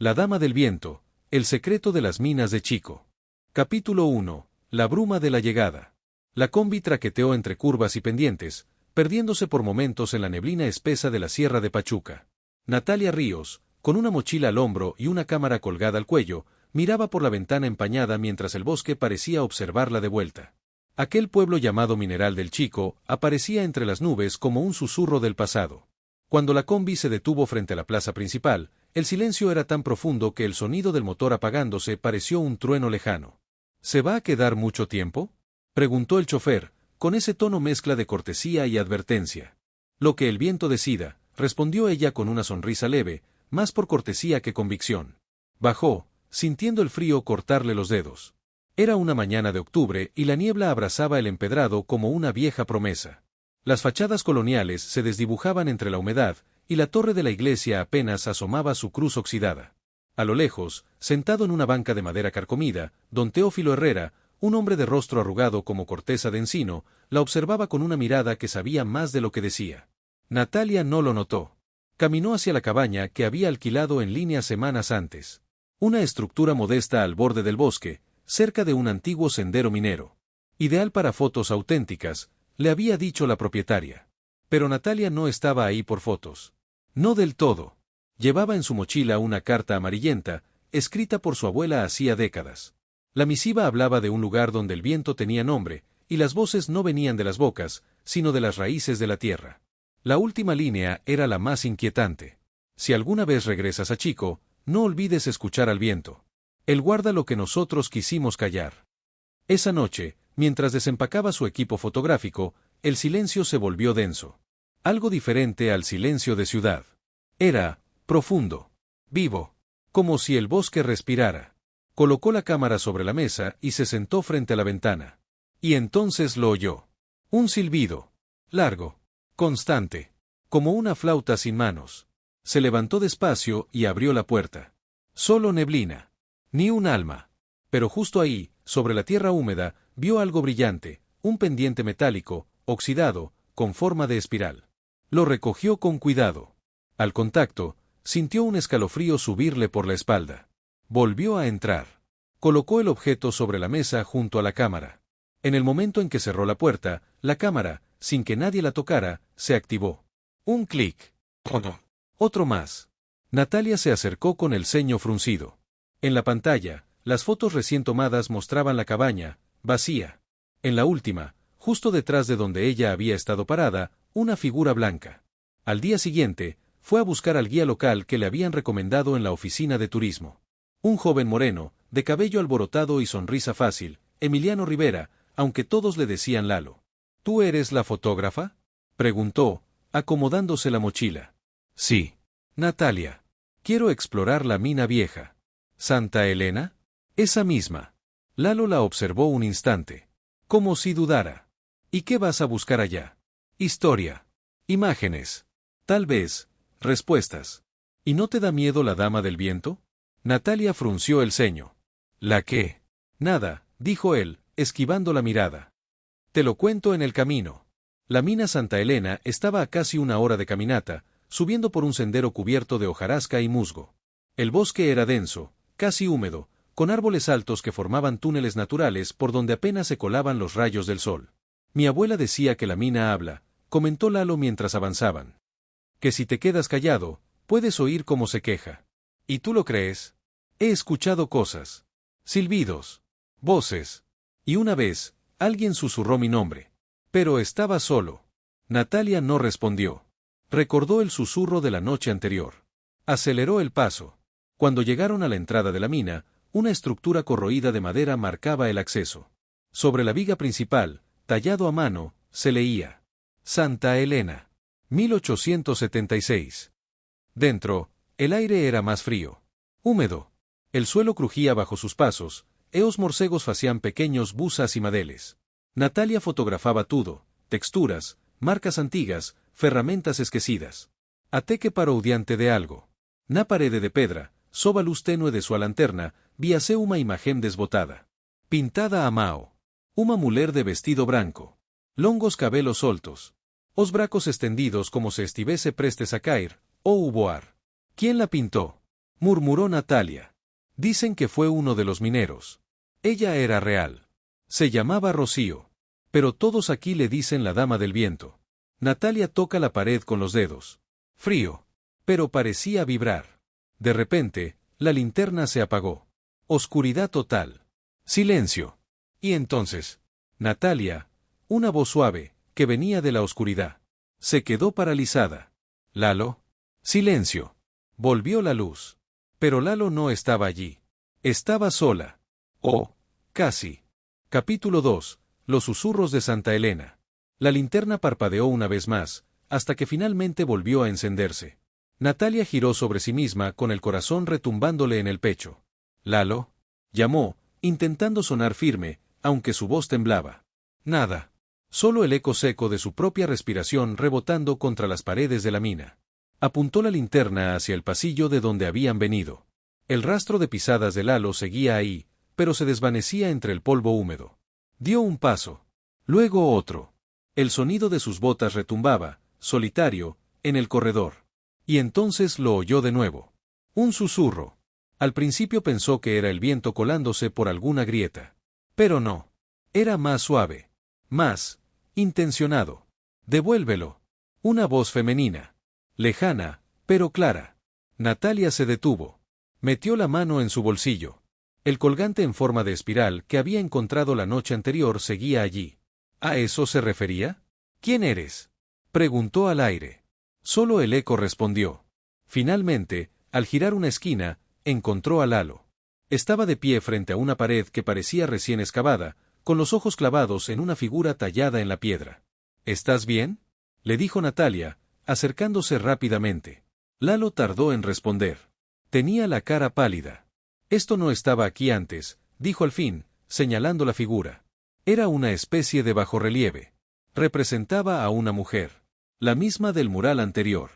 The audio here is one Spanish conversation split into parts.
La Dama del Viento, el secreto de las minas de Chico. Capítulo 1. La bruma de la llegada. La combi traqueteó entre curvas y pendientes, perdiéndose por momentos en la neblina espesa de la Sierra de Pachuca. Natalia Ríos, con una mochila al hombro y una cámara colgada al cuello, miraba por la ventana empañada mientras el bosque parecía observarla de vuelta. Aquel pueblo llamado Mineral del Chico aparecía entre las nubes como un susurro del pasado. Cuando la combi se detuvo frente a la plaza principal, el silencio era tan profundo que el sonido del motor apagándose pareció un trueno lejano. ¿Se va a quedar mucho tiempo?, preguntó el chofer, con ese tono mezcla de cortesía y advertencia. Lo que el viento decida, respondió ella con una sonrisa leve, más por cortesía que convicción. Bajó, sintiendo el frío cortarle los dedos. Era una mañana de octubre y la niebla abrazaba el empedrado como una vieja promesa. Las fachadas coloniales se desdibujaban entre la humedad, y la torre de la iglesia apenas asomaba su cruz oxidada. A lo lejos, sentado en una banca de madera carcomida, don Teófilo Herrera, un hombre de rostro arrugado como corteza de encino, la observaba con una mirada que sabía más de lo que decía. Natalia no lo notó. Caminó hacia la cabaña que había alquilado en línea semanas antes. Una estructura modesta al borde del bosque, cerca de un antiguo sendero minero. Ideal para fotos auténticas, le había dicho la propietaria. Pero Natalia no estaba ahí por fotos. No del todo. Llevaba en su mochila una carta amarillenta, escrita por su abuela hacía décadas. La misiva hablaba de un lugar donde el viento tenía nombre, y las voces no venían de las bocas, sino de las raíces de la tierra. La última línea era la más inquietante. Si alguna vez regresas a Chico, no olvides escuchar al viento. Él guarda lo que nosotros quisimos callar. Esa noche, mientras desempacaba su equipo fotográfico, el silencio se volvió denso. Algo diferente al silencio de ciudad. Era profundo, vivo, como si el bosque respirara. Colocó la cámara sobre la mesa y se sentó frente a la ventana. Y entonces lo oyó. Un silbido. Largo. Constante. Como una flauta sin manos. Se levantó despacio y abrió la puerta. Solo neblina. Ni un alma. Pero justo ahí, sobre la tierra húmeda, vio algo brillante, un pendiente metálico, oxidado, con forma de espiral. Lo recogió con cuidado. Al contacto, sintió un escalofrío subirle por la espalda. Volvió a entrar. Colocó el objeto sobre la mesa junto a la cámara. En el momento en que cerró la puerta, la cámara, sin que nadie la tocara, se activó. Un clic. Otro más. Natalia se acercó con el ceño fruncido. En la pantalla, las fotos recién tomadas mostraban la cabaña, vacía. En la última, justo detrás de donde ella había estado parada, una figura blanca. Al día siguiente, fue a buscar al guía local que le habían recomendado en la oficina de turismo. Un joven moreno, de cabello alborotado y sonrisa fácil, Emiliano Rivera, aunque todos le decían Lalo. ¿Tú eres la fotógrafa?, preguntó, acomodándose la mochila. Sí. Natalia. Quiero explorar la mina vieja. ¿Santa Elena? Esa misma. Lalo la observó un instante. Como si dudara. ¿Y qué vas a buscar allá? Historia. Imágenes. Tal vez. Respuestas. ¿Y no te da miedo la Dama del Viento? Natalia frunció el ceño. ¿La qué? Nada, dijo él, esquivando la mirada. Te lo cuento en el camino. La mina Santa Elena estaba a casi una hora de caminata, subiendo por un sendero cubierto de hojarasca y musgo. El bosque era denso, casi húmedo, con árboles altos que formaban túneles naturales por donde apenas se colaban los rayos del sol. Mi abuela decía que la mina habla, comentó Lalo mientras avanzaban. Que si te quedas callado, puedes oír cómo se queja. ¿Y tú lo crees? He escuchado cosas. Silbidos. Voces. Y una vez, alguien susurró mi nombre. Pero estaba solo. Natalia no respondió. Recordó el susurro de la noche anterior. Aceleró el paso. Cuando llegaron a la entrada de la mina, una estructura corroída de madera marcaba el acceso. Sobre la viga principal, tallado a mano, se leía: Santa Elena. 1876. Dentro, el aire era más frío. Húmedo. El suelo crujía bajo sus pasos, morcegos hacían pequeños busas y madeles. Natalia fotografaba todo, texturas, marcas antiguas, ferramentas esquecidas. Até que parou diante de algo. Na parede de pedra, sob a luz tenue de sua lanterna, víase uma imagen desbotada. Pintada a mao. Uma muller de vestido branco. Longos cabelos soltos. Os bracos extendidos como se estivese prestes a caer, ou voar. ¿Quién la pintó? murmuró Natalia. Dicen que fue uno de los mineros. Ella era real. Se llamaba Rocío. Pero todos aquí le dicen la dama del viento. Natalia toca la pared con los dedos. Frío. Pero parecía vibrar. De repente, la linterna se apagó. Oscuridad total. Silencio. Y entonces, Natalia, una voz suave, que venía de la oscuridad. Se quedó paralizada. Lalo. Silencio. Volvió la luz. Pero Lalo no estaba allí. Estaba sola. Oh, casi. Capítulo 2. Los susurros de Santa Elena. La linterna parpadeó una vez más, hasta que finalmente volvió a encenderse. Natalia giró sobre sí misma con el corazón retumbándole en el pecho. «Lalo», llamó, intentando sonar firme, aunque su voz temblaba. Nada. Solo el eco seco de su propia respiración rebotando contra las paredes de la mina. Apuntó la linterna hacia el pasillo de donde habían venido. El rastro de pisadas de Lalo seguía ahí, pero se desvanecía entre el polvo húmedo. Dio un paso. Luego otro. El sonido de sus botas retumbaba, solitario, en el corredor. Y entonces lo oyó de nuevo. Un susurro. Al principio pensó que era el viento colándose por alguna grieta. Pero no. Era más suave. Más intencionado. «Devuélvelo». Una voz femenina. Lejana, pero clara. Natalia se detuvo. Metió la mano en su bolsillo. El colgante en forma de espiral que había encontrado la noche anterior seguía allí. ¿A eso se refería? «¿Quién eres?», preguntó al aire. Solo el eco respondió. Finalmente, al girar una esquina, encontró a Lalo. Estaba de pie frente a una pared que parecía recién excavada, con los ojos clavados en una figura tallada en la piedra. «¿Estás bien?», le dijo Natalia, acercándose rápidamente. Lalo tardó en responder. Tenía la cara pálida. «Esto no estaba aquí antes», dijo al fin, señalando la figura. Era una especie de bajorrelieve. Representaba a una mujer. La misma del mural anterior.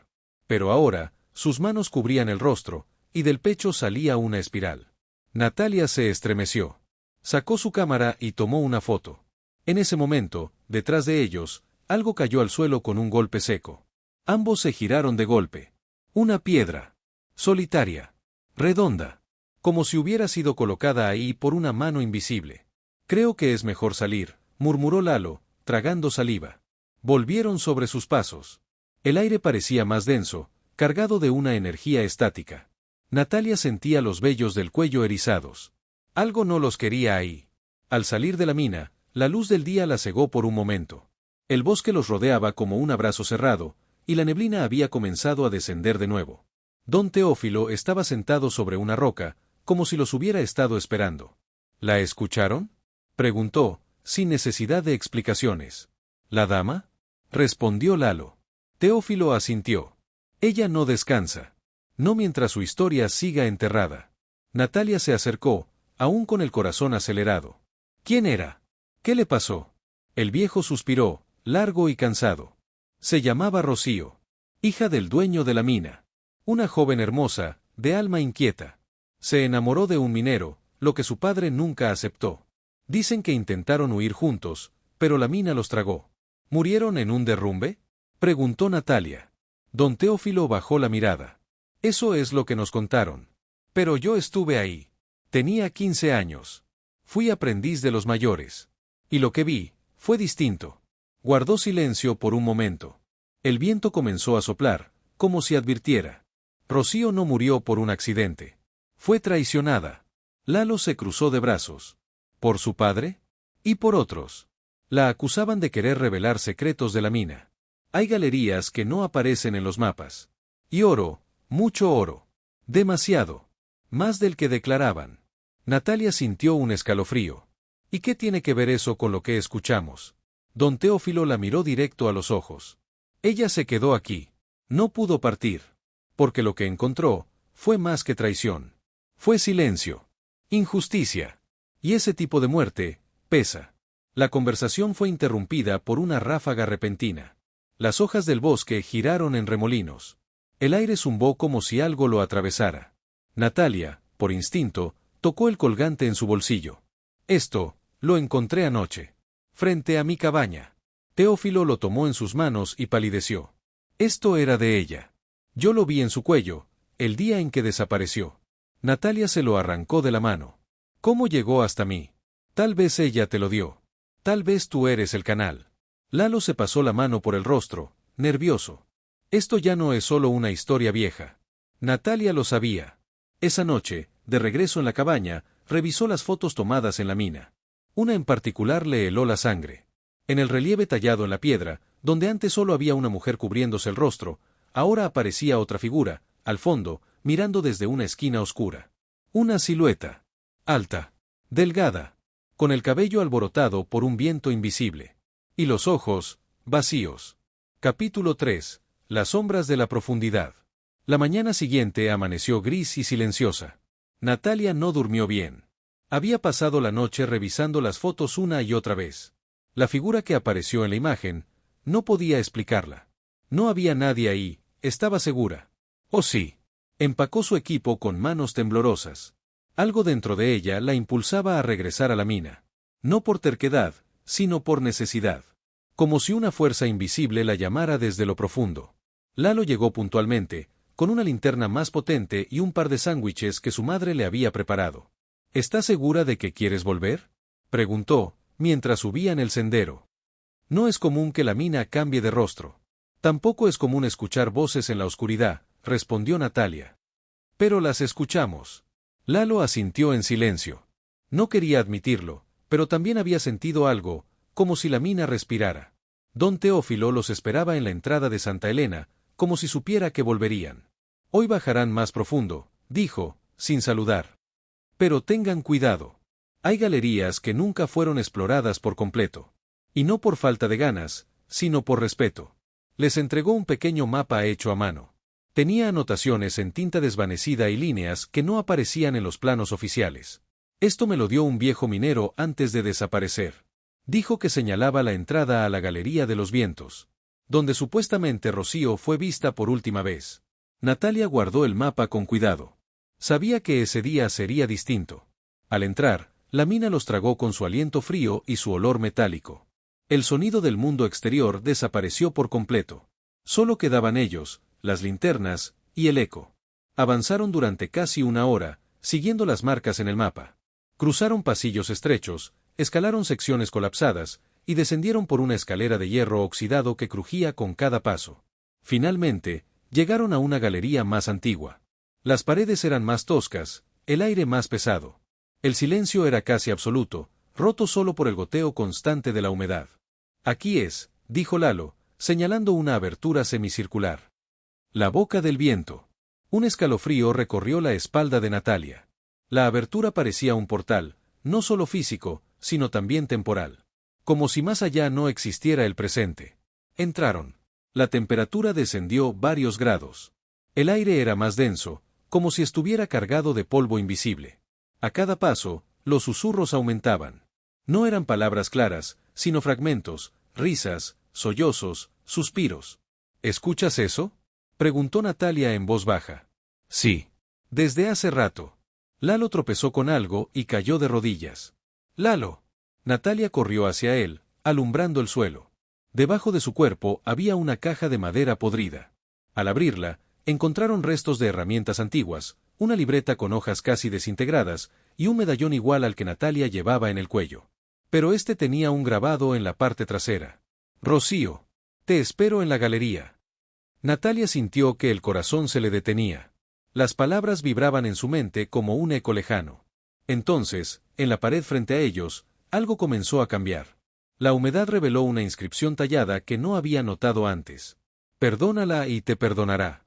Pero ahora, sus manos cubrían el rostro, y del pecho salía una espiral. Natalia se estremeció. Sacó su cámara y tomó una foto. En ese momento, detrás de ellos, algo cayó al suelo con un golpe seco. Ambos se giraron de golpe. Una piedra. Solitaria. Redonda. Como si hubiera sido colocada ahí por una mano invisible. «Creo que es mejor salir», murmuró Lalo, tragando saliva. Volvieron sobre sus pasos. El aire parecía más denso, cargado de una energía estática. Natalia sentía los vellos del cuello erizados. Algo no los quería ahí. Al salir de la mina, la luz del día la cegó por un momento. El bosque los rodeaba como un abrazo cerrado, y la neblina había comenzado a descender de nuevo. Don Teófilo estaba sentado sobre una roca, como si los hubiera estado esperando. «¿La escucharon?», preguntó, sin necesidad de explicaciones. «¿La dama?», respondió Lalo. Teófilo asintió. «Ella no descansa. No mientras su historia siga enterrada». Natalia se acercó, aún con el corazón acelerado. «¿Quién era? ¿Qué le pasó?». El viejo suspiró, largo y cansado. Se llamaba Rocío. Hija del dueño de la mina. Una joven hermosa, de alma inquieta. Se enamoró de un minero, lo que su padre nunca aceptó. Dicen que intentaron huir juntos, pero la mina los tragó. ¿Murieron en un derrumbe?, preguntó Natalia. Don Teófilo bajó la mirada. «Eso es lo que nos contaron. Pero yo estuve ahí. Tenía 15 años. Fui aprendiz de los mayores. Y lo que vi fue distinto». Guardó silencio por un momento. El viento comenzó a soplar, como si advirtiera. Rocío no murió por un accidente. Fue traicionada. Lalo se cruzó de brazos. ¿Por su padre? Y por otros. La acusaban de querer revelar secretos de la mina. Hay galerías que no aparecen en los mapas. Y oro, mucho oro. Demasiado. Más del que declaraban. Natalia sintió un escalofrío. ¿Y qué tiene que ver eso con lo que escuchamos? Don Teófilo la miró directo a los ojos. Ella se quedó aquí. No pudo partir. Porque lo que encontró fue más que traición. Fue silencio. Injusticia. Y ese tipo de muerte pesa. La conversación fue interrumpida por una ráfaga repentina. Las hojas del bosque giraron en remolinos. El aire zumbó como si algo lo atravesara. Natalia, por instinto, tocó el colgante en su bolsillo. «Esto, lo encontré anoche. Frente a mi cabaña». Teófilo lo tomó en sus manos y palideció. Esto era de ella. Yo lo vi en su cuello, El día en que desapareció. Natalia se lo arrancó de la mano. ¿Cómo llegó hasta mí? Tal vez ella te lo dio. Tal vez tú eres el canal. Lalo se pasó la mano por el rostro, nervioso. Esto ya no es solo una historia vieja. Natalia lo sabía. Esa noche, de regreso en la cabaña, revisó las fotos tomadas en la mina. Una en particular le heló la sangre. En el relieve tallado en la piedra, donde antes solo había una mujer cubriéndose el rostro, ahora aparecía otra figura, al fondo, mirando desde una esquina oscura. Una silueta. Alta. Delgada. Con el cabello alborotado por un viento invisible. Y los ojos, vacíos. Capítulo 3. Las sombras de la profundidad. La mañana siguiente amaneció gris y silenciosa. Natalia no durmió bien. Había pasado la noche revisando las fotos una y otra vez. La figura que apareció en la imagen, no podía explicarla. No había nadie ahí, estaba segura. Oh sí. Empacó su equipo con manos temblorosas. Algo dentro de ella la impulsaba a regresar a la mina. No por terquedad, sino por necesidad. Como si una fuerza invisible la llamara desde lo profundo. Lalo llegó puntualmente, con una linterna más potente y un par de sándwiches que su madre le había preparado. ¿Estás segura de que quieres volver?, preguntó, mientras subían el sendero. No es común que la mina cambie de rostro. Tampoco es común escuchar voces en la oscuridad, respondió Natalia. Pero las escuchamos. Lalo asintió en silencio. No quería admitirlo, pero también había sentido algo, como si la mina respirara. Don Teófilo los esperaba en la entrada de Santa Elena, como si supiera que volverían. Hoy bajarán más profundo, dijo, sin saludar. Pero tengan cuidado. Hay galerías que nunca fueron exploradas por completo. Y no por falta de ganas, sino por respeto. Les entregó un pequeño mapa hecho a mano. Tenía anotaciones en tinta desvanecida y líneas que no aparecían en los planos oficiales. Esto me lo dio un viejo minero antes de desaparecer. Dijo que señalaba la entrada a la Galería de los Vientos, donde supuestamente Rocío fue vista por última vez. Natalia guardó el mapa con cuidado. Sabía que ese día sería distinto. Al entrar, la mina los tragó con su aliento frío y su olor metálico. El sonido del mundo exterior desapareció por completo. Solo quedaban ellos, las linternas, y el eco. Avanzaron durante casi una hora, siguiendo las marcas en el mapa. Cruzaron pasillos estrechos, escalaron secciones colapsadas, y descendieron por una escalera de hierro oxidado que crujía con cada paso. Finalmente, llegaron a una galería más antigua. Las paredes eran más toscas, el aire más pesado. El silencio era casi absoluto, roto solo por el goteo constante de la humedad. Aquí es, dijo Lalo, señalando una abertura semicircular. La boca del viento. Un escalofrío recorrió la espalda de Natalia. La abertura parecía un portal, no solo físico, sino también temporal. Como si más allá no existiera el presente. Entraron. La temperatura descendió varios grados. El aire era más denso, como si estuviera cargado de polvo invisible. A cada paso, los susurros aumentaban. No eran palabras claras, sino fragmentos, risas, sollozos, suspiros. ¿Escuchas eso?, preguntó Natalia en voz baja. Sí. Desde hace rato. Lalo tropezó con algo y cayó de rodillas. ¡Lalo! Natalia corrió hacia él, alumbrando el suelo. Debajo de su cuerpo había una caja de madera podrida. Al abrirla, encontraron restos de herramientas antiguas, una libreta con hojas casi desintegradas, y un medallón igual al que Natalia llevaba en el cuello. Pero este tenía un grabado en la parte trasera. Rocío, te espero en la galería. Natalia sintió que el corazón se le detenía. Las palabras vibraban en su mente como un eco lejano. Entonces, en la pared frente a ellos, algo comenzó a cambiar. La humedad reveló una inscripción tallada que no había notado antes. Perdónala y te perdonará.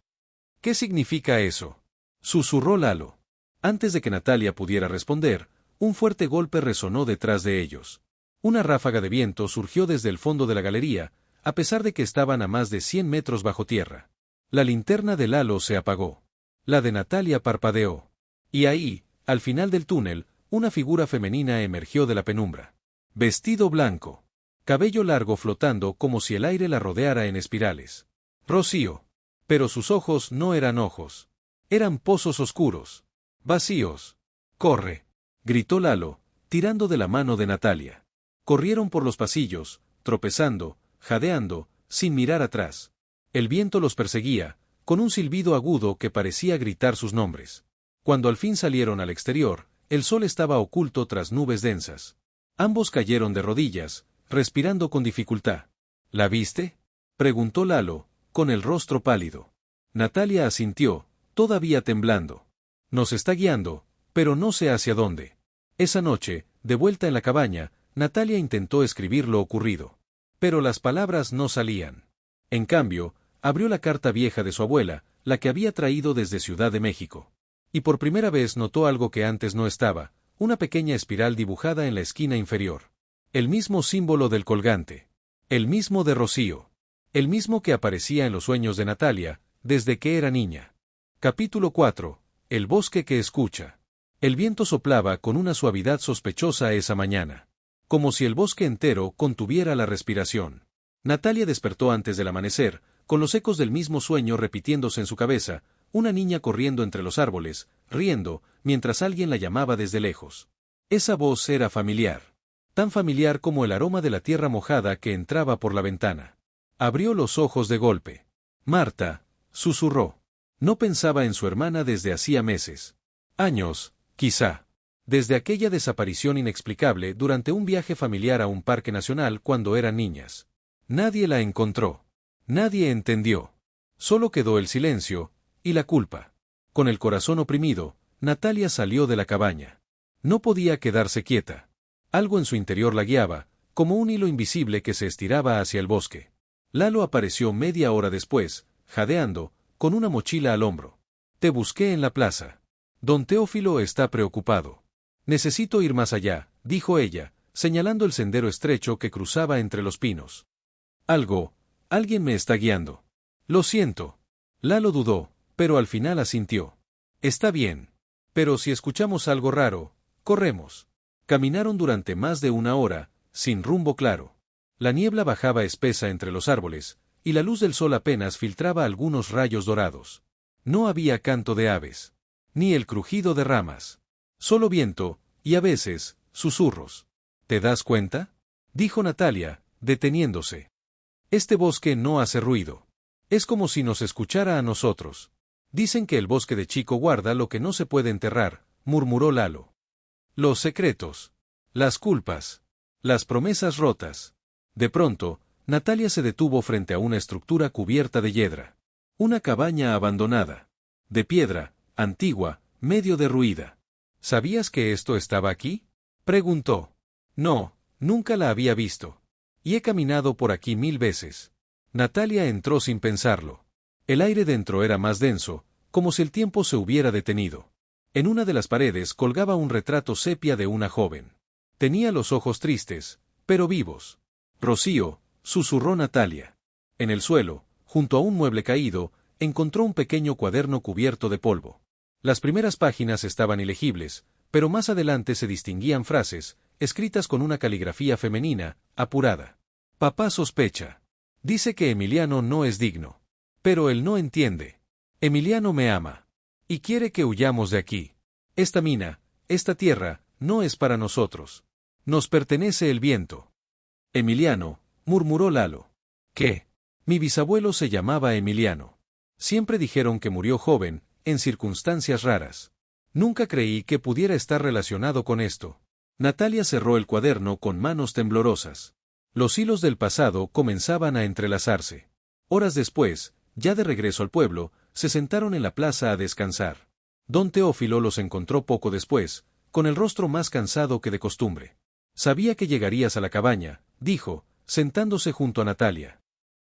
¿Qué significa eso?, susurró Lalo. Antes de que Natalia pudiera responder, un fuerte golpe resonó detrás de ellos. Una ráfaga de viento surgió desde el fondo de la galería, a pesar de que estaban a más de 100 metros bajo tierra. La linterna de Lalo se apagó. La de Natalia parpadeó. Y ahí, al final del túnel, una figura femenina emergió de la penumbra. Vestido blanco. Cabello largo flotando como si el aire la rodeara en espirales. Rocío. Pero sus ojos no eran ojos. Eran pozos oscuros. Vacíos. ¡Corre!, gritó Lalo, tirando de la mano de Natalia. Corrieron por los pasillos, tropezando, jadeando, sin mirar atrás. El viento los perseguía, con un silbido agudo que parecía gritar sus nombres. Cuando al fin salieron al exterior, el sol estaba oculto tras nubes densas. Ambos cayeron de rodillas, respirando con dificultad. ¿La viste?, preguntó Lalo, con el rostro pálido. Natalia asintió, todavía temblando. Nos está guiando, pero no sé hacia dónde. Esa noche, de vuelta en la cabaña, Natalia intentó escribir lo ocurrido. Pero las palabras no salían. En cambio, abrió la carta vieja de su abuela, la que había traído desde Ciudad de México. Y por primera vez notó algo que antes no estaba, una pequeña espiral dibujada en la esquina inferior. El mismo símbolo del colgante. El mismo de Rocío. El mismo que aparecía en los sueños de Natalia, desde que era niña. Capítulo 4. El bosque que escucha. El viento soplaba con una suavidad sospechosa esa mañana. Como si el bosque entero contuviera la respiración. Natalia despertó antes del amanecer, con los ecos del mismo sueño repitiéndose en su cabeza, una niña corriendo entre los árboles, riendo, mientras alguien la llamaba desde lejos. Esa voz era familiar. Tan familiar como el aroma de la tierra mojada que entraba por la ventana. Abrió los ojos de golpe. Marta, susurró. No pensaba en su hermana desde hacía meses. Años, quizá. Desde aquella desaparición inexplicable durante un viaje familiar a un parque nacional cuando eran niñas. Nadie la encontró. Nadie entendió. Solo quedó el silencio, y la culpa. Con el corazón oprimido, Natalia salió de la cabaña. No podía quedarse quieta. Algo en su interior la guiaba, como un hilo invisible que se estiraba hacia el bosque. Lalo apareció media hora después, jadeando, con una mochila al hombro. Te busqué en la plaza. Don Teófilo está preocupado. Necesito ir más allá, dijo ella, señalando el sendero estrecho que cruzaba entre los pinos. Alguien me está guiando. Lo siento. Lalo dudó, pero al final asintió. Está bien. Pero si escuchamos algo raro, corremos. Caminaron durante más de una hora, sin rumbo claro. La niebla bajaba espesa entre los árboles, y la luz del sol apenas filtraba algunos rayos dorados. No había canto de aves. Ni el crujido de ramas. Solo viento, y a veces, susurros. ¿Te das cuenta?, dijo Natalia, deteniéndose. Este bosque no hace ruido. Es como si nos escuchara a nosotros. Dicen que el bosque de Chico guarda lo que no se puede enterrar, murmuró Lalo. Los secretos. Las culpas. Las promesas rotas. De pronto, Natalia se detuvo frente a una estructura cubierta de hiedra. Una cabaña abandonada. De piedra, antigua, medio derruida. ¿Sabías que esto estaba aquí?, preguntó. No, nunca la había visto. Y he caminado por aquí 1000 veces. Natalia entró sin pensarlo. El aire dentro era más denso, como si el tiempo se hubiera detenido. En una de las paredes colgaba un retrato sepia de una joven. Tenía los ojos tristes, pero vivos. Rocío, susurró Natalia. En el suelo, junto a un mueble caído, encontró un pequeño cuaderno cubierto de polvo. Las primeras páginas estaban ilegibles, pero más adelante se distinguían frases, escritas con una caligrafía femenina, apurada. Papá sospecha. Dice que Emiliano no es digno. Pero él no entiende. Emiliano me ama. Y quiere que huyamos de aquí. Esta mina, esta tierra, no es para nosotros. Nos pertenece el viento. Emiliano, murmuró Lalo. ¿Qué? Mi bisabuelo se llamaba Emiliano. Siempre dijeron que murió joven, en circunstancias raras. Nunca creí que pudiera estar relacionado con esto. Natalia cerró el cuaderno con manos temblorosas. Los hilos del pasado comenzaban a entrelazarse. Horas después, ya de regreso al pueblo, se sentaron en la plaza a descansar. Don Teófilo los encontró poco después, con el rostro más cansado que de costumbre. Sabía que llegarías a la cabaña, dijo, sentándose junto a Natalia.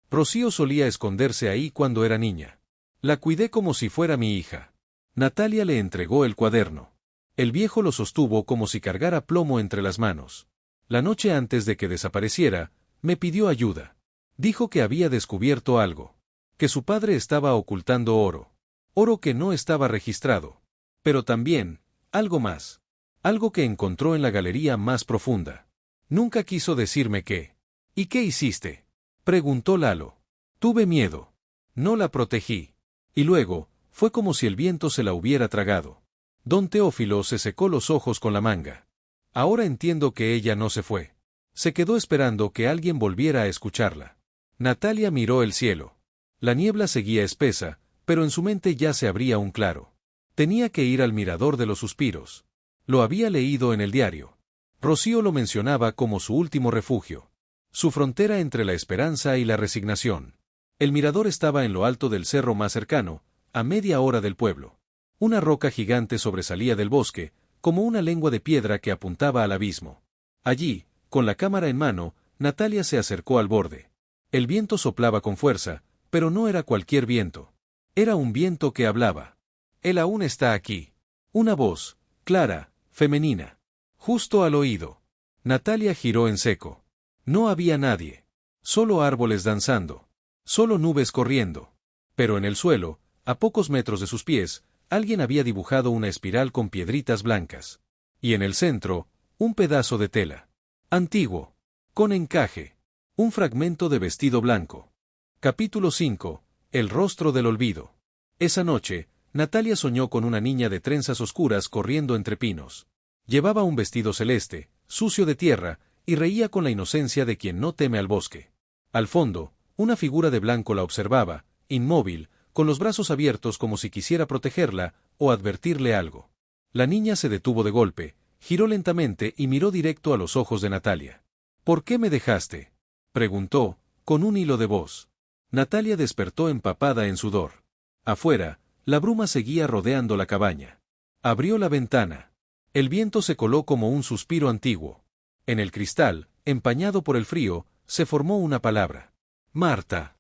Rocío solía esconderse ahí cuando era niña. La cuidé como si fuera mi hija. Natalia le entregó el cuaderno. El viejo lo sostuvo como si cargara plomo entre las manos. La noche antes de que desapareciera, me pidió ayuda. Dijo que había descubierto algo. Que su padre estaba ocultando oro. Oro que no estaba registrado. Pero también, algo más. Algo que encontró en la galería más profunda. Nunca quiso decirme qué. ¿Y qué hiciste?, preguntó Lalo. Tuve miedo. No la protegí. Y luego, fue como si el viento se la hubiera tragado. Don Teófilo se secó los ojos con la manga. Ahora entiendo que ella no se fue. Se quedó esperando que alguien volviera a escucharla. Natalia miró el cielo. La niebla seguía espesa, pero en su mente ya se abría un claro. Tenía que ir al Mirador de los Suspiros. Lo había leído en el diario. Rocío lo mencionaba como su último refugio. Su frontera entre la esperanza y la resignación. El mirador estaba en lo alto del cerro más cercano, a media hora del pueblo. Una roca gigante sobresalía del bosque, como una lengua de piedra que apuntaba al abismo. Allí, con la cámara en mano, Natalia se acercó al borde. El viento soplaba con fuerza, pero no era cualquier viento. Era un viento que hablaba. Él aún está aquí. Una voz, clara, femenina. Justo al oído. Natalia giró en seco. No había nadie. Solo árboles danzando. Solo nubes corriendo. Pero en el suelo, a pocos metros de sus pies, alguien había dibujado una espiral con piedritas blancas. Y en el centro, un pedazo de tela. Antiguo. Con encaje. Un fragmento de vestido blanco. Capítulo 5. El rostro del olvido. Esa noche, Natalia soñó con una niña de trenzas oscuras corriendo entre pinos. Llevaba un vestido celeste, sucio de tierra, y reía con la inocencia de quien no teme al bosque. Al fondo, una figura de blanco la observaba, inmóvil, con los brazos abiertos como si quisiera protegerla o advertirle algo. La niña se detuvo de golpe, giró lentamente y miró directo a los ojos de Natalia. ¿Por qué me dejaste?, preguntó, con un hilo de voz. Natalia despertó empapada en sudor. Afuera, la bruma seguía rodeando la cabaña. Abrió la ventana. El viento se coló como un suspiro antiguo. En el cristal, empañado por el frío, se formó una palabra. Marta.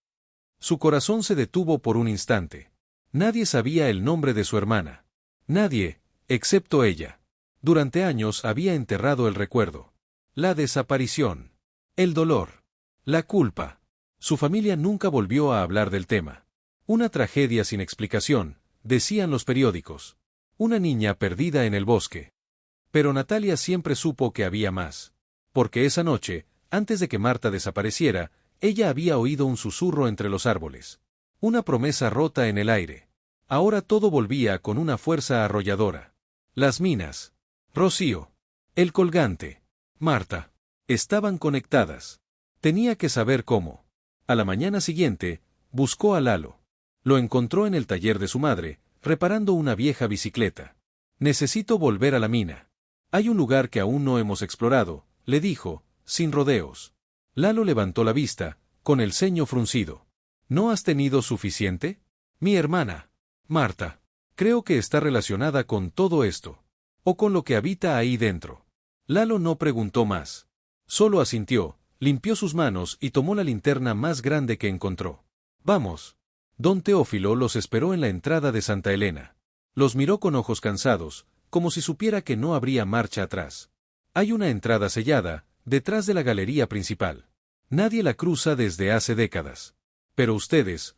Su corazón se detuvo por un instante. Nadie sabía el nombre de su hermana. Nadie, excepto ella. Durante años había enterrado el recuerdo. La desaparición. El dolor. La culpa. Su familia nunca volvió a hablar del tema. Una tragedia sin explicación, decían los periódicos. Una niña perdida en el bosque. Pero Natalia siempre supo que había más. Porque esa noche, antes de que Marta desapareciera, ella había oído un susurro entre los árboles. Una promesa rota en el aire. Ahora todo volvía con una fuerza arrolladora. Las minas. Rocío. El colgante. Marta. Estaban conectadas. Tenía que saber cómo. A la mañana siguiente, buscó a Lalo. Lo encontró en el taller de su madre, reparando una vieja bicicleta. Necesito volver a la mina. Hay un lugar que aún no hemos explorado, le dijo, sin rodeos. Lalo levantó la vista, con el ceño fruncido. ¿No has tenido suficiente? Mi hermana, Marta. Creo que está relacionada con todo esto. O con lo que habita ahí dentro. Lalo no preguntó más. Solo asintió, limpió sus manos y tomó la linterna más grande que encontró. Vamos. Don Teófilo los esperó en la entrada de Santa Elena. Los miró con ojos cansados, como si supiera que no habría marcha atrás. Hay una entrada sellada, detrás de la galería principal. Nadie la cruza desde hace décadas. Pero ustedes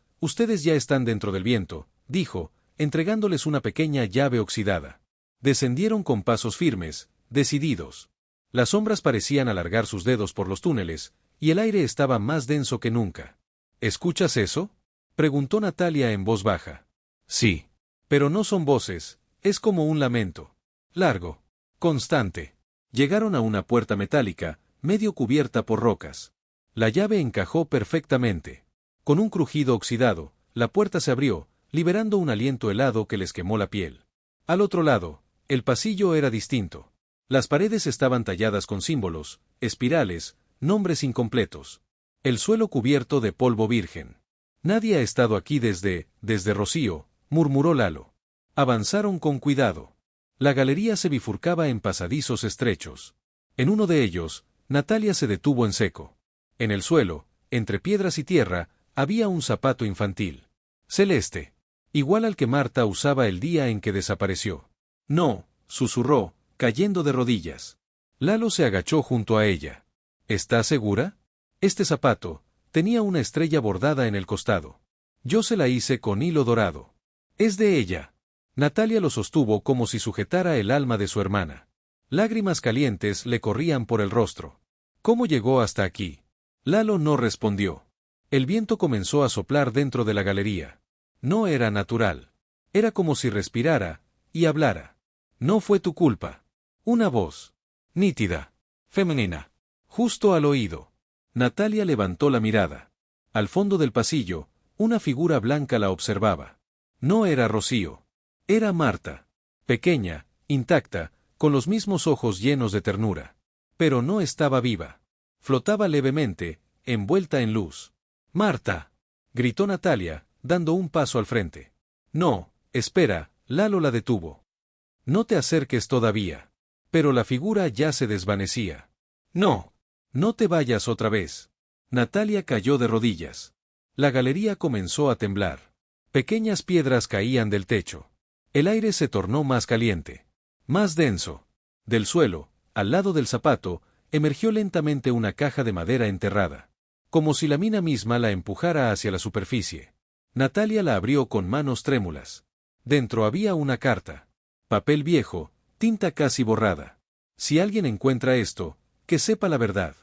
ya están dentro del viento, dijo, entregándoles una pequeña llave oxidada. Descendieron con pasos firmes, decididos. Las sombras parecían alargar sus dedos por los túneles, y el aire estaba más denso que nunca. ¿Escuchas eso?, preguntó Natalia en voz baja. Sí. Pero no son voces, es como un lamento. Largo. Constante. Llegaron a una puerta metálica, medio cubierta por rocas. La llave encajó perfectamente. Con un crujido oxidado, la puerta se abrió, liberando un aliento helado que les quemó la piel. Al otro lado, el pasillo era distinto. Las paredes estaban talladas con símbolos, espirales, nombres incompletos. El suelo cubierto de polvo virgen. Nadie ha estado aquí desde Rocío, murmuró Lalo. Avanzaron con cuidado. La galería se bifurcaba en pasadizos estrechos. En uno de ellos, Natalia se detuvo en seco. En el suelo, entre piedras y tierra, había un zapato infantil. Celeste. Igual al que Marta usaba el día en que desapareció. No, susurró, cayendo de rodillas. Lalo se agachó junto a ella. ¿Estás segura? Este zapato tenía una estrella bordada en el costado. Yo se la hice con hilo dorado. Es de ella. Natalia lo sostuvo como si sujetara el alma de su hermana. Lágrimas calientes le corrían por el rostro. ¿Cómo llegó hasta aquí? Lalo no respondió. El viento comenzó a soplar dentro de la galería. No era natural. Era como si respirara y hablara. No fue tu culpa. Una voz. Nítida. Femenina. Justo al oído. Natalia levantó la mirada. Al fondo del pasillo, una figura blanca la observaba. No era Rocío. Era Marta. Pequeña, intacta, con los mismos ojos llenos de ternura. Pero no estaba viva. Flotaba levemente, envuelta en luz. ¡Marta!, gritó Natalia, dando un paso al frente. No, espera, Lalo la detuvo. No te acerques todavía. Pero la figura ya se desvanecía. No. No te vayas otra vez. Natalia cayó de rodillas. La galería comenzó a temblar. Pequeñas piedras caían del techo. El aire se tornó más caliente. Más denso. Del suelo, al lado del zapato, emergió lentamente una caja de madera enterrada. Como si la mina misma la empujara hacia la superficie. Natalia la abrió con manos trémulas. Dentro había una carta. Papel viejo, tinta casi borrada. Si alguien encuentra esto, que sepa la verdad.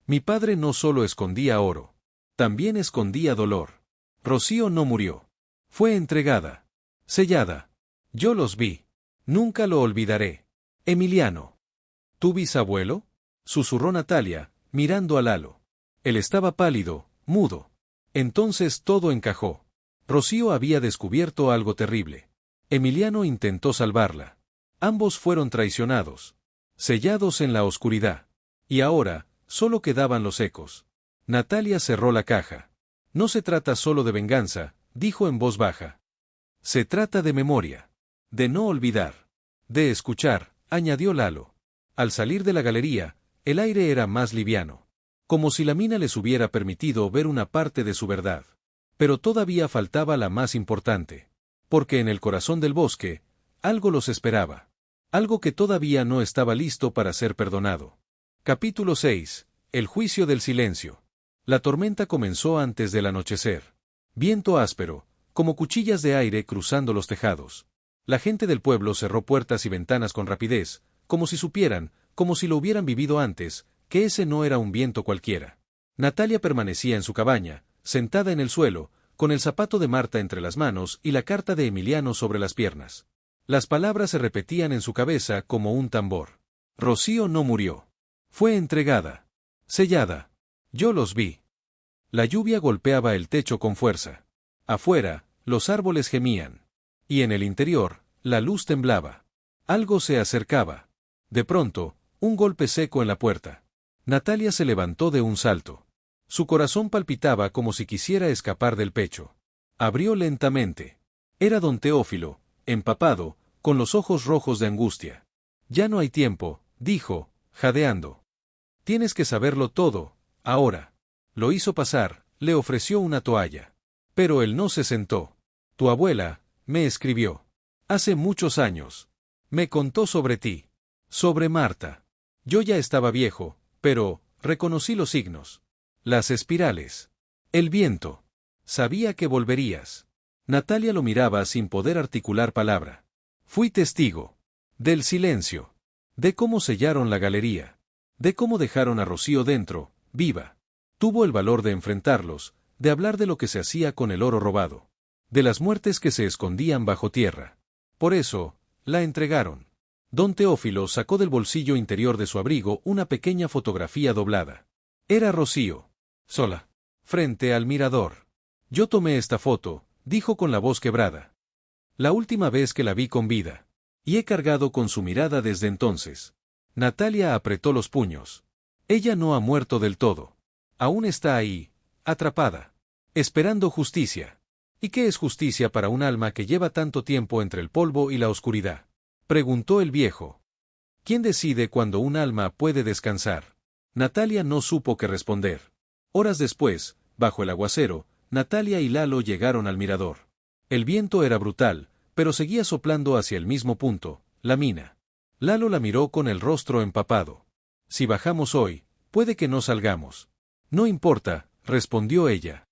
Mi padre no solo escondía oro. También escondía dolor. Rocío no murió. Fue entregada. Sellada. Yo los vi. Nunca lo olvidaré. Emiliano. ¿Tu bisabuelo?, susurró Natalia, mirando a Lalo. Él estaba pálido, mudo. Entonces todo encajó. Rocío había descubierto algo terrible. Emiliano intentó salvarla. Ambos fueron traicionados. Sellados en la oscuridad. Y ahora, solo quedaban los ecos. Natalia cerró la caja. No se trata solo de venganza, dijo en voz baja. Se trata de memoria. De no olvidar. De escuchar, añadió Lalo. Al salir de la galería, el aire era más liviano. Como si la mina les hubiera permitido ver una parte de su verdad. Pero todavía faltaba la más importante. Porque en el corazón del bosque, algo los esperaba. Algo que todavía no estaba listo para ser perdonado. Capítulo 6. El juicio del silencio. La tormenta comenzó antes del anochecer. Viento áspero, como cuchillas de aire cruzando los tejados. La gente del pueblo cerró puertas y ventanas con rapidez, como si supieran, como si lo hubieran vivido antes, que ese no era un viento cualquiera. Natalia permanecía en su cabaña, sentada en el suelo, con el zapato de Marta entre las manos y la carta de Emiliano sobre las piernas. Las palabras se repetían en su cabeza como un tambor. Rocío no murió. Fue entregada. Sellada. Yo los vi. La lluvia golpeaba el techo con fuerza. Afuera, los árboles gemían. Y en el interior, la luz temblaba. Algo se acercaba. De pronto, un golpe seco en la puerta. Natalia se levantó de un salto. Su corazón palpitaba como si quisiera escapar del pecho. Abrió lentamente. Era don Teófilo, empapado, con los ojos rojos de angustia. Ya no hay tiempo, dijo, jadeando. Tienes que saberlo todo, ahora. Lo hizo pasar, le ofreció una toalla. Pero él no se sentó. Tu abuela, me escribió. Hace muchos años. Me contó sobre ti. Sobre Marta. Yo ya estaba viejo, pero, reconocí los signos. Las espirales. El viento. Sabía que volverías. Natalia lo miraba sin poder articular palabra. Fui testigo. Del silencio. De cómo sellaron la galería. De cómo dejaron a Rocío dentro, viva. Tuvo el valor de enfrentarlos, de hablar de lo que se hacía con el oro robado. De las muertes que se escondían bajo tierra. Por eso, la entregaron. Don Teófilo sacó del bolsillo interior de su abrigo una pequeña fotografía doblada. Era Rocío. Sola. Frente al mirador. Yo tomé esta foto, dijo con la voz quebrada. La última vez que la vi con vida. Y he cargado con su mirada desde entonces. Natalia apretó los puños. Ella no ha muerto del todo. Aún está ahí, atrapada. Esperando justicia. ¿Y qué es justicia para un alma que lleva tanto tiempo entre el polvo y la oscuridad? Preguntó el viejo. ¿Quién decide cuándo un alma puede descansar? Natalia no supo qué responder. Horas después, bajo el aguacero, Natalia y Lalo llegaron al mirador. El viento era brutal, pero seguía soplando hacia el mismo punto, la mina. Lalo la miró con el rostro empapado. Si bajamos hoy, puede que no salgamos. No importa, respondió ella.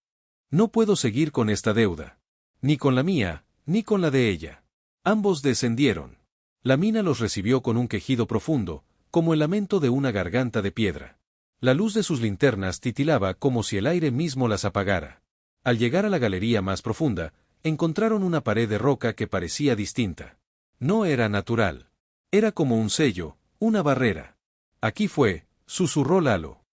No puedo seguir con esta deuda. Ni con la mía, ni con la de ella. Ambos descendieron. La mina los recibió con un quejido profundo, como el lamento de una garganta de piedra. La luz de sus linternas titilaba como si el aire mismo las apagara. Al llegar a la galería más profunda, encontraron una pared de roca que parecía distinta. No era natural. Era como un sello, una barrera. Aquí fue, susurró Lalo.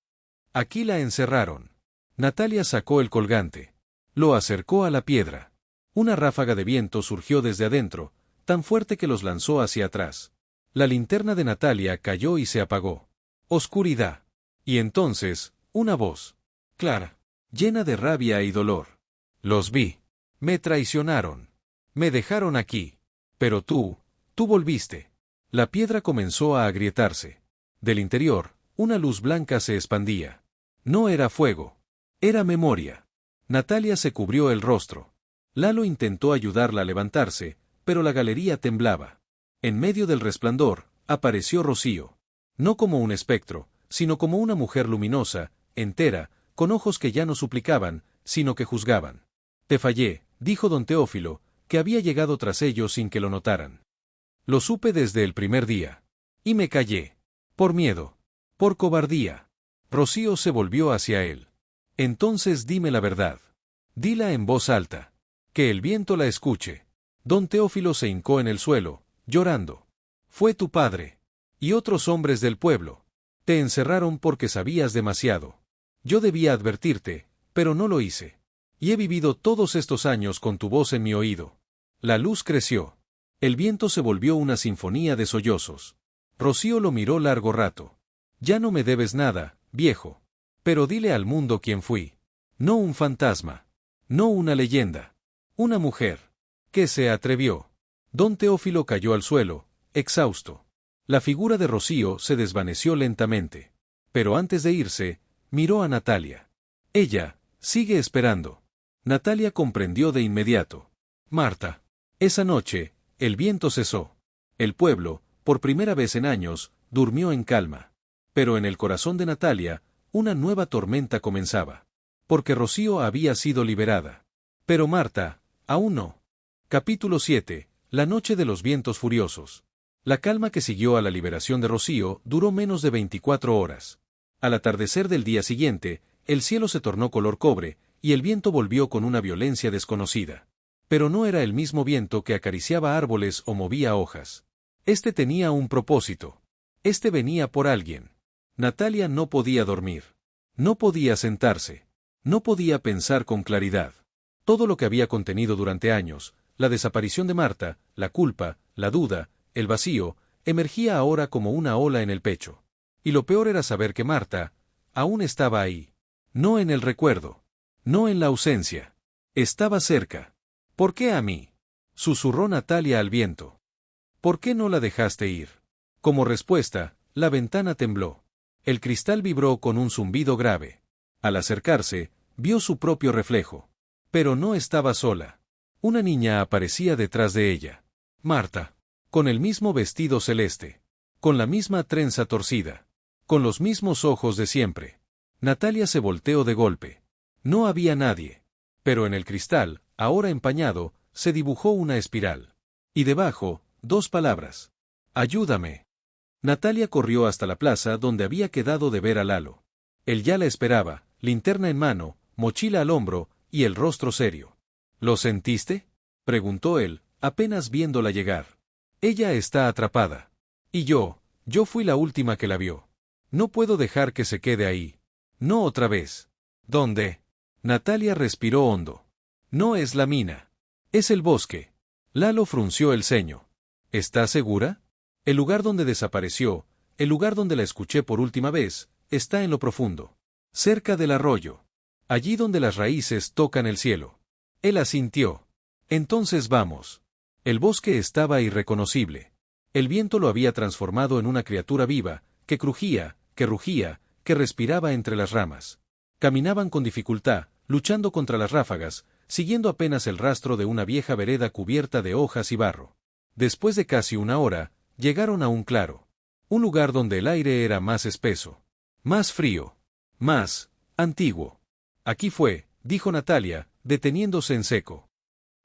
Aquí la encerraron. Natalia sacó el colgante. Lo acercó a la piedra. Una ráfaga de viento surgió desde adentro, tan fuerte que los lanzó hacia atrás. La linterna de Natalia cayó y se apagó. Oscuridad. Y entonces, una voz. Clara. Llena de rabia y dolor. Los vi. Me traicionaron. Me dejaron aquí. Pero tú volviste. La piedra comenzó a agrietarse. Del interior, una luz blanca se expandía. No era fuego. Era memoria. Natalia se cubrió el rostro. Lalo intentó ayudarla a levantarse, pero la galería temblaba. En medio del resplandor, apareció Rocío. No como un espectro, sino como una mujer luminosa, entera, con ojos que ya no suplicaban, sino que juzgaban. Te fallé, dijo don Teófilo, que había llegado tras ellos sin que lo notaran. Lo supe desde el primer día. Y me callé. Por miedo. Por cobardía. Rocío se volvió hacia él. Entonces dime la verdad. Dila en voz alta. Que el viento la escuche. Don Teófilo se hincó en el suelo, llorando. Fue tu padre. Y otros hombres del pueblo. Te encerraron porque sabías demasiado. Yo debía advertirte, pero no lo hice. Y he vivido todos estos años con tu voz en mi oído. La luz creció. El viento se volvió una sinfonía de sollozos. Rocío lo miró largo rato. Ya no me debes nada, viejo. Pero dile al mundo quién fui. No un fantasma. No una leyenda. Una mujer. Que se atrevió. Don Teófilo cayó al suelo, exhausto. La figura de Rocío se desvaneció lentamente. Pero antes de irse, miró a Natalia. Ella, sigue esperando. Natalia comprendió de inmediato. Marta. Esa noche, el viento cesó. El pueblo, por primera vez en años, durmió en calma. Pero en el corazón de Natalia, una nueva tormenta comenzaba. Porque Rocío había sido liberada. Pero Marta, aún no. Capítulo 7. La noche de los vientos furiosos. La calma que siguió a la liberación de Rocío duró menos de 24 horas. Al atardecer del día siguiente, el cielo se tornó color cobre, y el viento volvió con una violencia desconocida. Pero no era el mismo viento que acariciaba árboles o movía hojas. Este tenía un propósito. Este venía por alguien. Natalia no podía dormir. No podía sentarse. No podía pensar con claridad. Todo lo que había contenido durante años, la desaparición de Marta, la culpa, la duda, el vacío, emergía ahora como una ola en el pecho. Y lo peor era saber que Marta aún estaba ahí. No en el recuerdo. No en la ausencia. Estaba cerca. ¿Por qué a mí? Susurró Natalia al viento. ¿Por qué no la dejaste ir? Como respuesta, la ventana tembló. El cristal vibró con un zumbido grave. Al acercarse, vio su propio reflejo. Pero no estaba sola. Una niña aparecía detrás de ella. Marta. Con el mismo vestido celeste. Con la misma trenza torcida. Con los mismos ojos de siempre. Natalia se volteó de golpe. No había nadie. Pero en el cristal, ahora empañado, se dibujó una espiral. Y debajo, dos palabras. Ayúdame. Natalia corrió hasta la plaza donde había quedado de ver a Lalo. Él ya la esperaba, linterna en mano, mochila al hombro, y el rostro serio. ¿Lo sentiste? Preguntó él, apenas viéndola llegar. Ella está atrapada. Y yo fui la última que la vio. No puedo dejar que se quede ahí. No otra vez. ¿Dónde? Natalia respiró hondo. No es la mina. Es el bosque. Lalo frunció el ceño. ¿Estás segura? El lugar donde desapareció, el lugar donde la escuché por última vez, está en lo profundo. Cerca del arroyo. Allí donde las raíces tocan el cielo. Él asintió. Entonces vamos. El bosque estaba irreconocible. El viento lo había transformado en una criatura viva, que crujía, que rugía, que respiraba entre las ramas. Caminaban con dificultad, luchando contra las ráfagas, siguiendo apenas el rastro de una vieja vereda cubierta de hojas y barro. Después de casi una hora, llegaron a un claro. Un lugar donde el aire era más espeso. Más frío. Más antiguo. Aquí fue, dijo Natalia, deteniéndose en seco.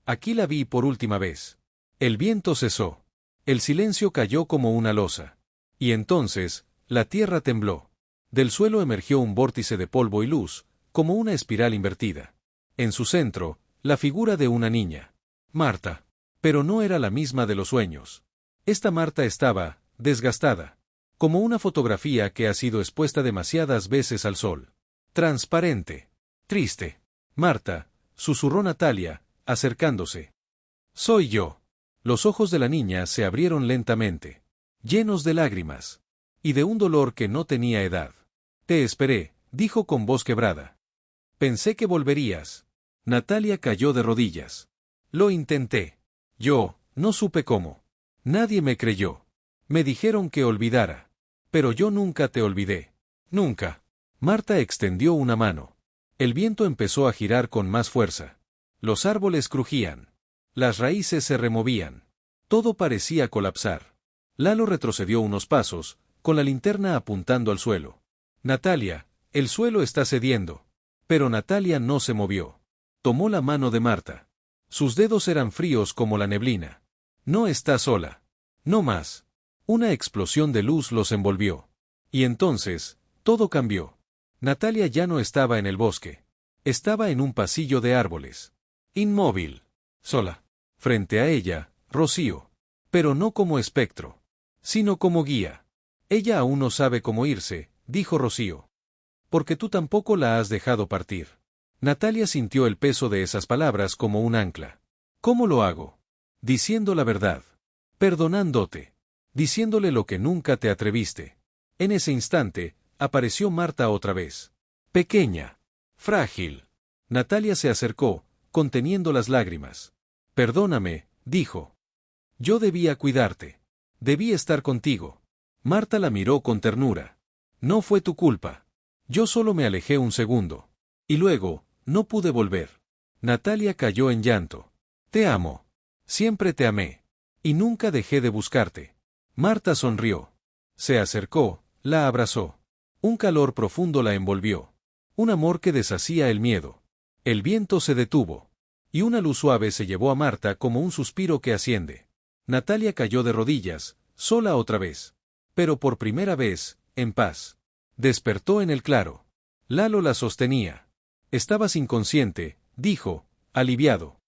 Aquí la vi por última vez. El viento cesó. El silencio cayó como una losa. Y entonces, la tierra tembló. Del suelo emergió un vórtice de polvo y luz, como una espiral invertida. En su centro, la figura de una niña. Marta. Pero no era la misma de los sueños. Esta Marta estaba desgastada. Como una fotografía que ha sido expuesta demasiadas veces al sol. Transparente. Triste. Marta, susurró Natalia, acercándose. Soy yo. Los ojos de la niña se abrieron lentamente, llenos de lágrimas, y de un dolor que no tenía edad. Te esperé, dijo con voz quebrada. Pensé que volverías. Natalia cayó de rodillas. Lo intenté. Yo, no supe cómo. Nadie me creyó. Me dijeron que olvidara. Pero yo nunca te olvidé. Nunca. Marta extendió una mano. El viento empezó a girar con más fuerza. Los árboles crujían. Las raíces se removían. Todo parecía colapsar. Lalo retrocedió unos pasos, con la linterna apuntando al suelo. Natalia, el suelo está cediendo. Pero Natalia no se movió. Tomó la mano de Marta. Sus dedos eran fríos como la neblina. No está sola. No más. Una explosión de luz los envolvió. Y entonces, todo cambió. Natalia ya no estaba en el bosque. Estaba en un pasillo de árboles. Inmóvil. Sola. Frente a ella, Rocío. Pero no como espectro. Sino como guía. Ella aún no sabe cómo irse, dijo Rocío. Porque tú tampoco la has dejado partir. Natalia sintió el peso de esas palabras como un ancla. ¿Cómo lo hago? Diciendo la verdad. Perdonándote. Diciéndole lo que nunca te atreviste. En ese instante, apareció Marta otra vez. Pequeña. Frágil. Natalia se acercó, conteniendo las lágrimas. Perdóname, dijo. Yo debía cuidarte. Debí estar contigo. Marta la miró con ternura. No fue tu culpa. Yo solo me alejé un segundo. Y luego, no pude volver. Natalia cayó en llanto. Te amo. Siempre te amé. Y nunca dejé de buscarte. Marta sonrió. Se acercó, la abrazó. Un calor profundo la envolvió. Un amor que deshacía el miedo. El viento se detuvo. Y una luz suave se llevó a Marta como un suspiro que asciende. Natalia cayó de rodillas, sola otra vez. Pero por primera vez, en paz. Despertó en el claro. Lalo la sostenía. Estabas inconsciente, dijo, aliviado.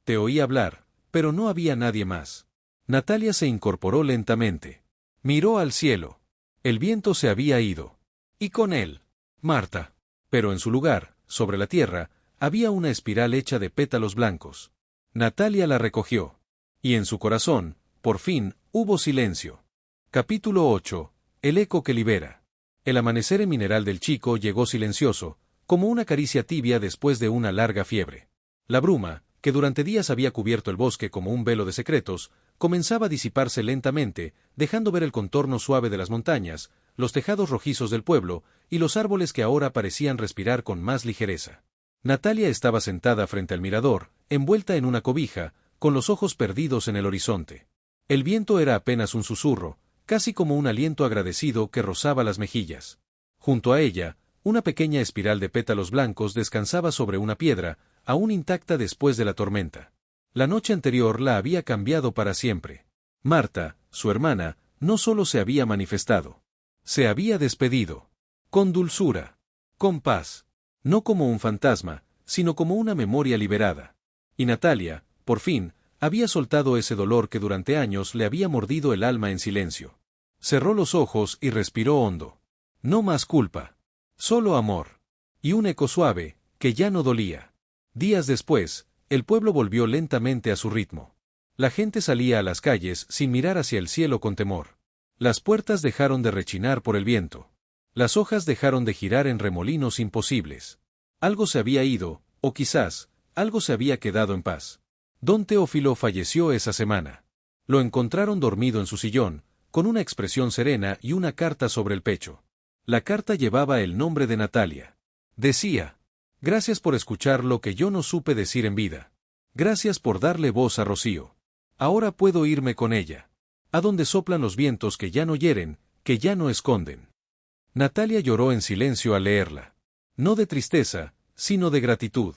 Te oí hablar, pero no había nadie más. Natalia se incorporó lentamente. Miró al cielo. El viento se había ido. Y con él, Marta. Pero en su lugar, sobre la tierra, había una espiral hecha de pétalos blancos. Natalia la recogió. Y en su corazón, por fin, hubo silencio. Capítulo 8. El eco que libera. El amanecer en Mineral del Chico llegó silencioso, como una caricia tibia después de una larga fiebre. La bruma, que durante días había cubierto el bosque como un velo de secretos, comenzaba a disiparse lentamente, dejando ver el contorno suave de las montañas, los tejados rojizos del pueblo, y los árboles que ahora parecían respirar con más ligereza. Natalia estaba sentada frente al mirador, envuelta en una cobija, con los ojos perdidos en el horizonte. El viento era apenas un susurro, casi como un aliento agradecido que rozaba las mejillas. Junto a ella, una pequeña espiral de pétalos blancos descansaba sobre una piedra, aún intacta después de la tormenta. La noche anterior la había cambiado para siempre. Marta, su hermana, no solo se había manifestado. Se había despedido. Con dulzura. Con paz. No como un fantasma, sino como una memoria liberada. Y Natalia, por fin, había soltado ese dolor que durante años le había mordido el alma en silencio. Cerró los ojos y respiró hondo. No más culpa. Solo amor. Y un eco suave, que ya no dolía. Días después, el pueblo volvió lentamente a su ritmo. La gente salía a las calles sin mirar hacia el cielo con temor. Las puertas dejaron de rechinar por el viento. Las hojas dejaron de girar en remolinos imposibles. Algo se había ido, o quizás, algo se había quedado en paz. Don Teófilo falleció esa semana. Lo encontraron dormido en su sillón, con una expresión serena y una carta sobre el pecho. La carta llevaba el nombre de Natalia. Decía: gracias por escuchar lo que yo no supe decir en vida. Gracias por darle voz a Rocío. Ahora puedo irme con ella. A donde soplan los vientos que ya no hieren, que ya no esconden. Natalia lloró en silencio al leerla. No de tristeza, sino de gratitud.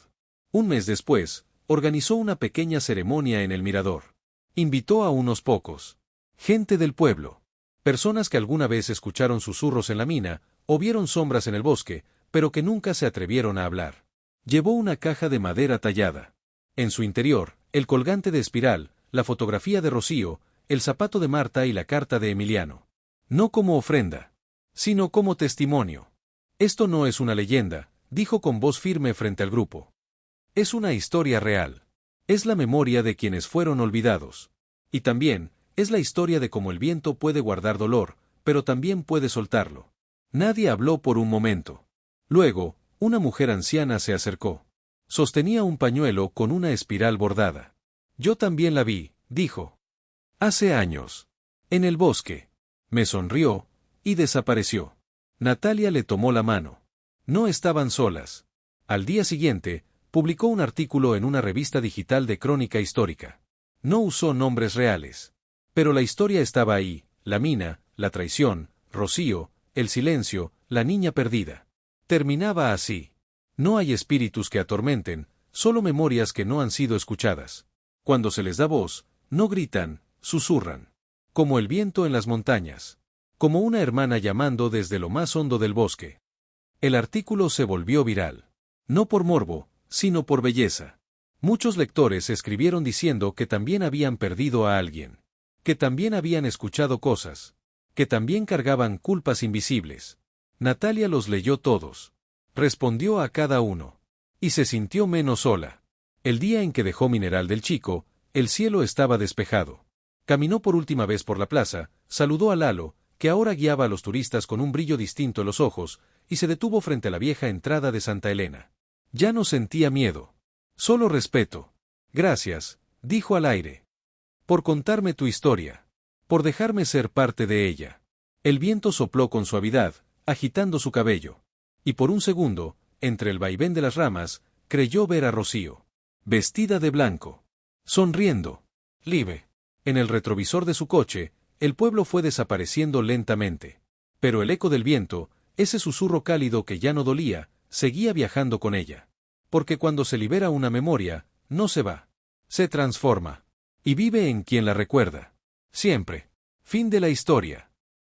Un mes después, organizó una pequeña ceremonia en el mirador. Invitó a unos pocos. Gente del pueblo. Personas que alguna vez escucharon susurros en la mina, o vieron sombras en el bosque, pero que nunca se atrevieron a hablar. Llevó una caja de madera tallada. En su interior, el colgante de espiral, la fotografía de Rocío, el zapato de Marta y la carta de Emiliano. No como ofrenda, sino como testimonio. Esto no es una leyenda, dijo con voz firme frente al grupo. Es una historia real. Es la memoria de quienes fueron olvidados. Y también, es la historia de cómo el viento puede guardar dolor, pero también puede soltarlo. Nadie habló por un momento. Luego, una mujer anciana se acercó. Sostenía un pañuelo con una espiral bordada. Yo también la vi, dijo. Hace años. En el bosque. Me sonrió, y desapareció. Natalia le tomó la mano. No estaban solas. Al día siguiente, publicó un artículo en una revista digital de crónica histórica. No usó nombres reales. Pero la historia estaba ahí, la mina, la traición, Rocío, el silencio, la niña perdida. Terminaba así. No hay espíritus que atormenten, solo memorias que no han sido escuchadas. Cuando se les da voz, no gritan, susurran. Como el viento en las montañas. Como una hermana llamando desde lo más hondo del bosque. El artículo se volvió viral. No por morbo, sino por belleza. Muchos lectores escribieron diciendo que también habían perdido a alguien. Que también habían escuchado cosas. Que también cargaban culpas invisibles. Natalia los leyó todos. Respondió a cada uno. Y se sintió menos sola. El día en que dejó Mineral del Chico, el cielo estaba despejado. Caminó por última vez por la plaza, saludó a Lalo, que ahora guiaba a los turistas con un brillo distinto en los ojos, y se detuvo frente a la vieja entrada de Santa Elena. Ya no sentía miedo. Solo respeto. Gracias, dijo al aire. Por contarme tu historia. Por dejarme ser parte de ella. El viento sopló con suavidad, agitando su cabello. Y por un segundo, entre el vaivén de las ramas, creyó ver a Rocío. Vestida de blanco. Sonriendo. Libre. En el retrovisor de su coche, el pueblo fue desapareciendo lentamente. Pero el eco del viento, ese susurro cálido que ya no dolía, seguía viajando con ella. Porque cuando se libera una memoria, no se va. Se transforma. Y vive en quien la recuerda. Siempre. Fin de la historia.